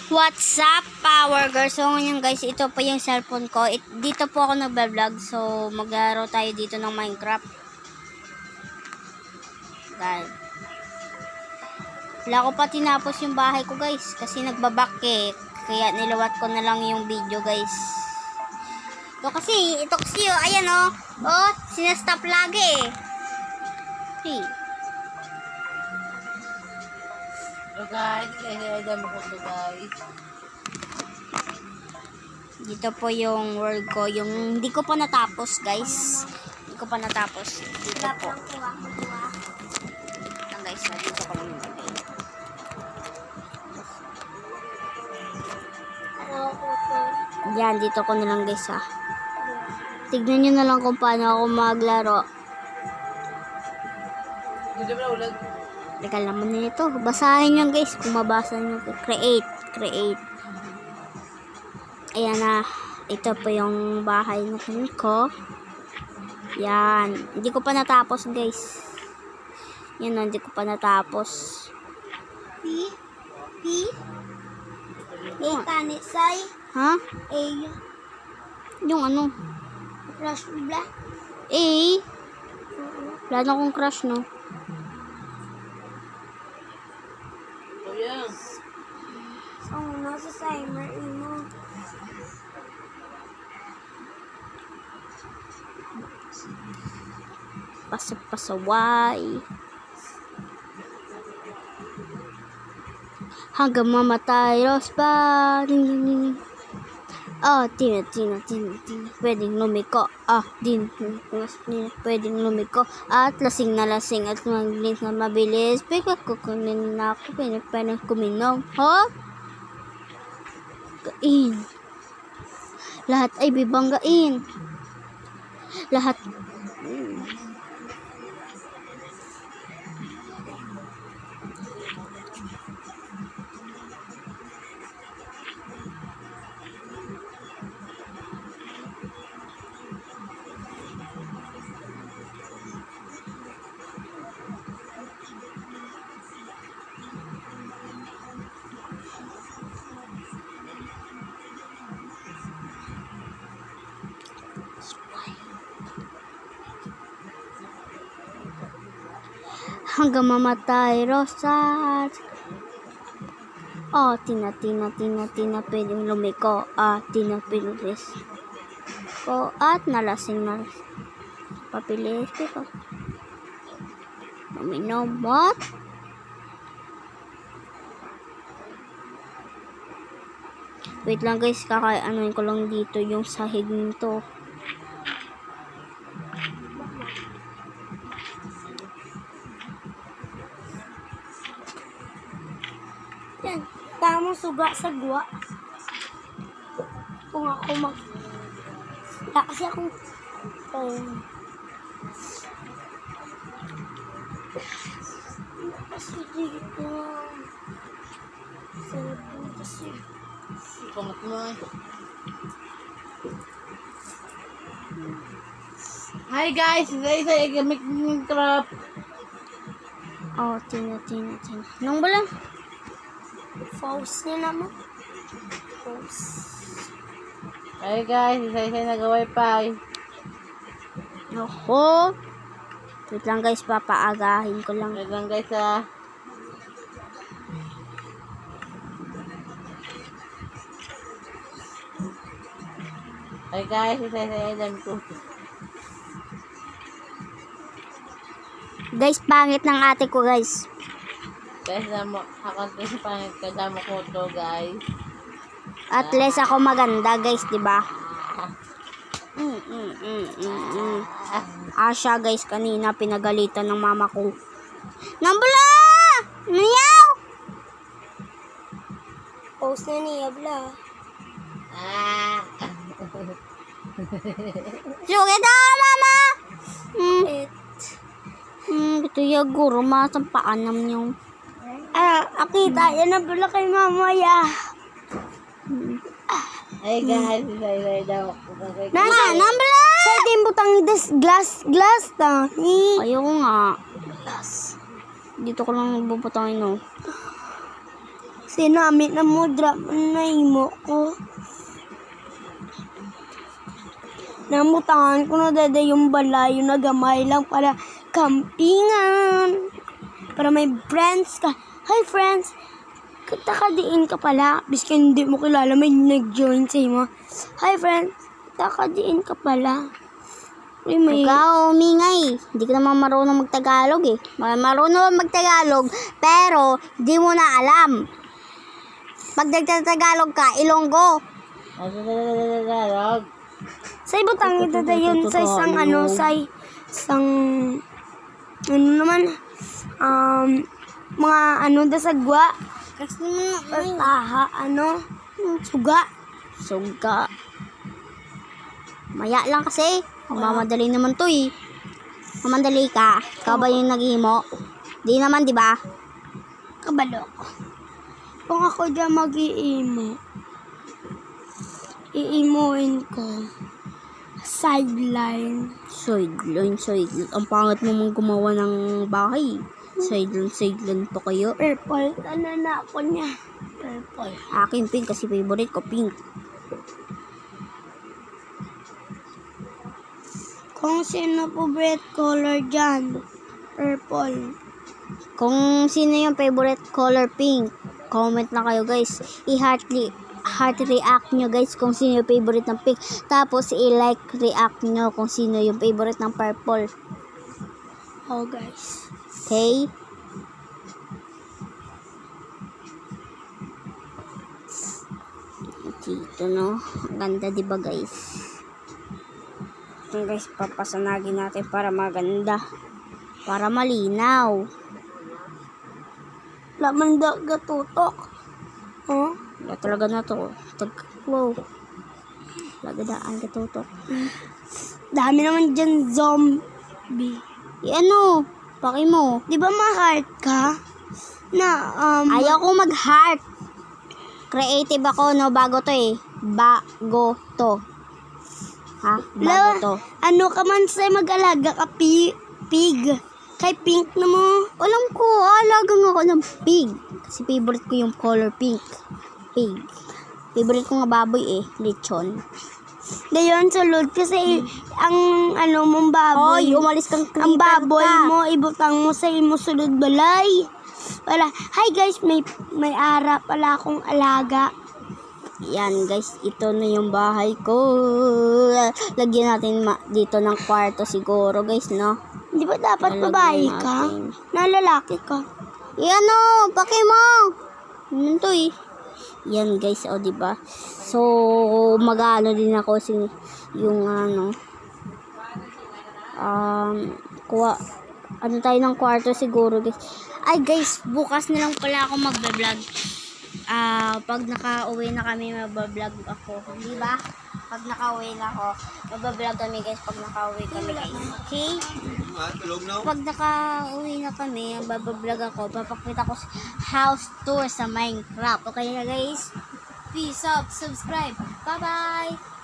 What's up, Power Girls? So ngayon guys, ito po yung cellphone ko. Dito po ako nagba-vlog. So maglaro tayo dito ng Minecraft. Guys. Wala ko pa tinapos yung bahay ko guys. Kasi nagbaback eh. Kaya nilawat ko na lang yung video guys. Ito kasi oh, ayan oh. Oh, sinastop lagi eh. Hey. So guys, kaya mo ko guys. Dito po yung world ko. Yung hindi ko pa natapos guys. Hindi ko pa natapos. Dito po. Lang guys, dito ko lang nilagay. Yan, dito ko na lang guys ha. Tignan nyo na lang kung paano ako maglaro. Hindi mo na ulag. Teka naman nito. Basahin nyo guys. Kung mabasa nyo. Create. Ayan na. Ito po yung bahay na ko. Yan. Hindi ko pa natapos guys. Yan o. Hindi ko pa natapos. Kanisay. Ha? Yung ano? Rush bla. Wala na akong crush no. So yan. So, nasa timer mo. Pasaway. Hanggang mamatay. Rosebud. Oh, tina. Pwedeng lumiko. Pwedeng lumiko. At lasing na lasing. At maglis na mabilis. Pwede kukunin na ako. Pwede kuminom. Huh? Kain. Lahat ay bibanggain. Lahat. Hanggang mamatay, Rosas. Oh, tina, pwedeng lumiko. Tina, pilis. Oh, at nalasing. Papilis, pito. Uminom, what? Wait lang guys, kakaanoin ko lang dito yung sahig nito. Yan. Tamang suga sa guwa. Kung ako wala kasi akong phone. Kasi dito. Cellphone kasi. Pangat mo eh. Hi guys, today sa gamit Minecraft. Oh, tina. Nung ba lang? Pause niya naman. Pause. Hi guys, isa nag-wifi. Oho. Wait lang guys, papaagahin ko lang. Wait lang guys ah. Hi guys, isa ko. Guys, pangit ng ate ko guys. Guys, hakot ko sa pangit ka, damo ko to guys. At least ako maganda guys, di ba? Asya guys, kanina pinagalitan ng mama ko. Nambula! Niyaw! Pause na niya, bla. Sugit ako, mama! It. Ito yung guro, masampaan naman yung... Akita, yan na pala kay mamaya. Hi guys, isa daw. Nasa, nambula! Sa din butang glass ta. Ayoko nga. Dito ko lang nagbubutangin, no. Sinamit na mo, drop na imo ko. Namutangan ko na dada yung balay, yung nagamay lang para campingan. Para may friends ka. Hi friends! Takadiin ka pala. Bis ka hindi mo kilala, may nag-join sa imo. Hi friends! Takadiin ka pala. Uy, may... Ikaw, umingay. Hindi ka naman marunong magtagalog eh. Marunong magtagalog, pero di mo na alam. Pag nagtatagalog ka, Ilonggo. Tagalog. Sa ibutang ito na yun sa isang ano, sa isang ano naman, mga ano da sagwa. Kasi mo Or taha, ano, suga. Suga. Maya lang kasi. Mamadali naman to eh. Mamadali ka. Ikaw ba yung nag-imo? Di naman, di ba? Kabalo ko. Kung ako dyan mag-iimo, iimuin ko. Sideline. Sideline. Ang pangit mo mong gumawa ng bahay. Sideline to kayo. Purple. Ano na ako niya? Purple. Akin pink kasi favorite ko pink. Kung sino favorite color dyan? Purple. Kung sino yung favorite color pink, comment na kayo guys. Heart react nyo guys kung sino yung favorite ng pink. Tapos i-like react nyo kung sino yung favorite ng purple. Oh guys. Okay? Dito no. Ang ganda diba guys? Ito guys, papasanagin natin para maganda. Para malinaw. Laman daw gatutok. Oh? Wala talaga na to. Wow. Lagadaan ka tutok. Dami naman dyan zombie. Ano? Paki mo. Di ba ma-heart ka? Na, Ayaw ko mag-heart. Creative ako, no? Bago to eh. Bago to. Ha? Bago to. ano ka man sa mag-alaga ka, pig. Kay pink na mo. Alam ko, alagang ako ng pig. Kasi favorite ko yung color pink. Pig. Favorite ko nga baboy eh. Lechon. Dayon sulod kasi ang ano mong baboy. Hoy, umalis kang creeper ang baboy ka. mo, ibutang mo sa imo sulod balay. Wala. Hi guys, may ara pala akong alaga. Yan guys, ito na yung bahay ko. Lagyan natin dito ng kwarto siguro guys, no? Di ba dapat Lalagyan babae ka? natin. Na lalaki ka? Yan o, paki mo. Yan to eh. Yan guys, o diba? So, mag-ano din ako yung ano, kuha, ano tayo ng kwarto siguro guys. Ay guys, bukas na lang pala ako magbe-vlog. Pag naka-uwi na kami, magbe-vlog ako. Di ba? Pag naka-uwi na ako, magbe-vlog kami guys pag naka-uwi kami guys. Okay? Pag naka-uwi na kami, magbe-vlog ako, papakita ko house tour sa Minecraft. Okay na guys? Peace up, subscribe. Bye-bye!